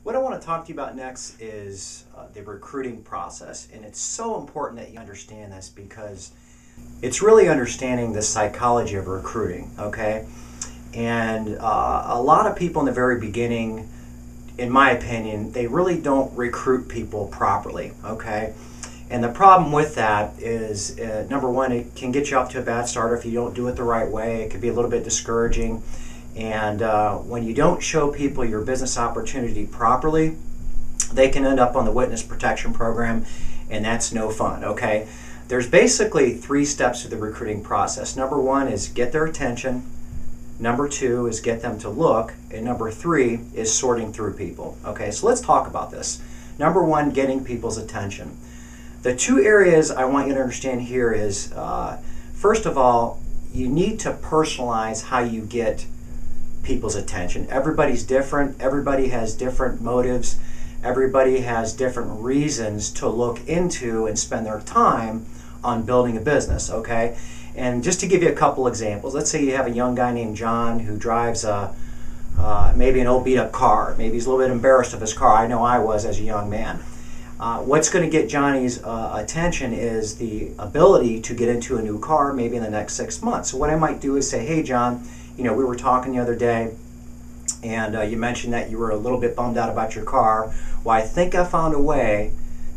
What I want to talk to you about next is the recruiting process, and it's so important that you understand this because it's really understanding the psychology of recruiting, okay? And a lot of people in the very beginning, in my opinion, they really don't recruit people properly, okay? And the problem with that is, number one, it can get you off to a bad start if you don't do it the right way. It could be a little bit discouraging. And when you don't show people your business opportunity properly, they can end up on the witness protection program, and that's no fun, okay? There's basically 3 steps to the recruiting process. Number 1 is get their attention. Number 2 is get them to look. And number 3 is sorting through people. Okay, so let's talk about this. Number 1, getting people's attention. The 2 areas I want you to understand here is, first of all, you need to personalize how you get people's attention. Everybody's different. Everybody has different motives. Everybody has different reasons to look into and spend their time on building a business, okay? And just to give you a couple examples, let's say you have a young guy named John who drives maybe an old beat-up car. Maybe he's a little bit embarrassed of his car. I know I was as a young man. What's going to get Johnny's attention is the ability to get into a new car maybe in the next 6 months. So what I might do is say, hey John, you know, we were talking the other day and you mentioned that you were a little bit bummed out about your car. Well, I think I found a way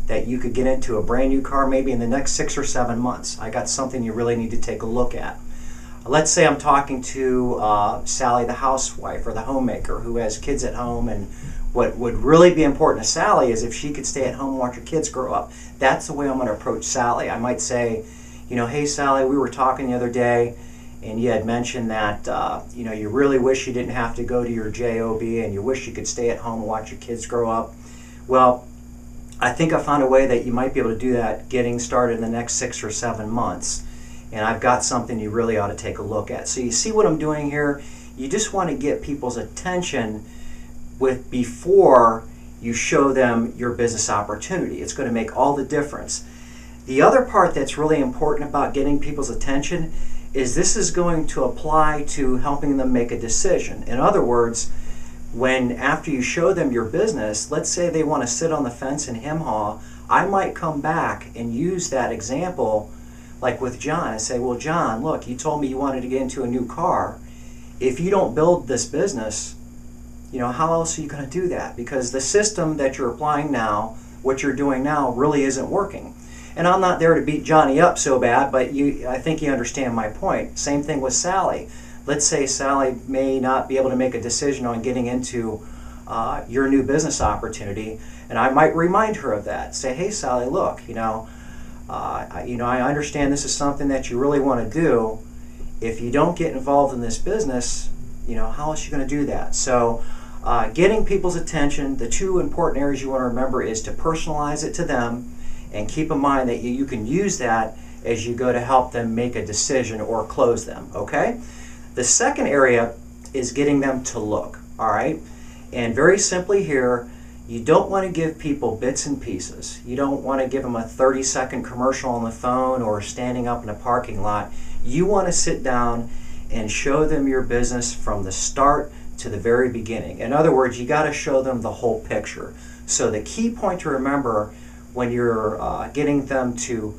that you could get into a brand new car maybe in the next 6 or 7 months. I got something you really need to take a look at. Let's say I'm talking to Sally, the housewife or the homemaker who has kids at home, and what would really be important to Sally is if she could stay at home and watch her kids grow up. That's the way I'm going to approach Sally. I might say, you know, hey Sally, we were talking the other day and you had mentioned that you know, you really wish you didn't have to go to your job and you wish you could stay at home and watch your kids grow up. Well, I think I found a way that you might be able to do that getting started in the next 6 or 7 months. And I've got something you really ought to take a look at. So you see what I'm doing here? You just want to get people's attention before you show them your business opportunity. It's going to make all the difference. The other part that's really important about getting people's attention is this is going to apply to helping them make a decision. In other words, when after you show them your business, let's say they want to sit on the fence and hem-haw, I might come back and use that example like with John. I say, well John, look, you told me you wanted to get into a new car. If you don't build this business, you know, how else are you going to do that? Because the system that you're applying now, what you're doing now, really isn't working. And I'm not there to beat Johnny up so bad, but I think you understand my point. Same thing with Sally. Let's say Sally may not be able to make a decision on getting into your new business opportunity, and I might remind her of that. Say, hey Sally, look, I understand this is something that you really want to do. If you don't get involved in this business, you know, how else are you going to do that? So getting people's attention, the 2 important areas you want to remember is to personalize it to them, and keep in mind that you can use that as you go to help them make a decision or close them, okay? The second area is getting them to look, all right? And very simply here, you don't want to give people bits and pieces. You don't want to give them a 30-second commercial on the phone or standing up in a parking lot. You want to sit down and show them your business from the start to the very beginning. In other words, you got to show them the whole picture. So the key point to remember when you're getting them to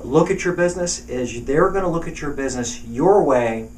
look at your business is they're going to look at your business your way,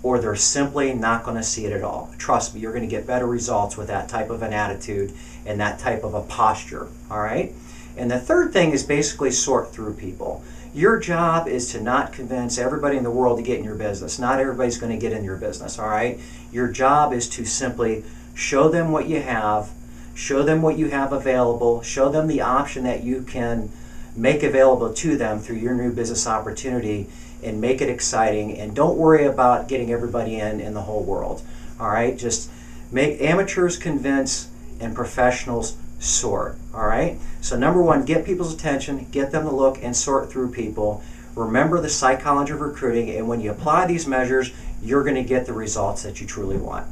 or they're simply not going to see it at all. Trust me, you're going to get better results with that type of an attitude and that type of a posture, all right? And the third thing is basically sort through people. Your job is to not convince everybody in the world to get in your business. Not everybody's going to get in your business, all right? Your job is to simply show them what you have, show them what you have available, show them the option that you can make available to them through your new business opportunity, and make it exciting. And don't worry about getting everybody in the whole world, all right? Just make amateurs convince and professionals sort, all right? So number 1, get people's attention, get them to look and sort through people. Remember the psychology of recruiting, and when you apply these measures, you're going to get the results that you truly want.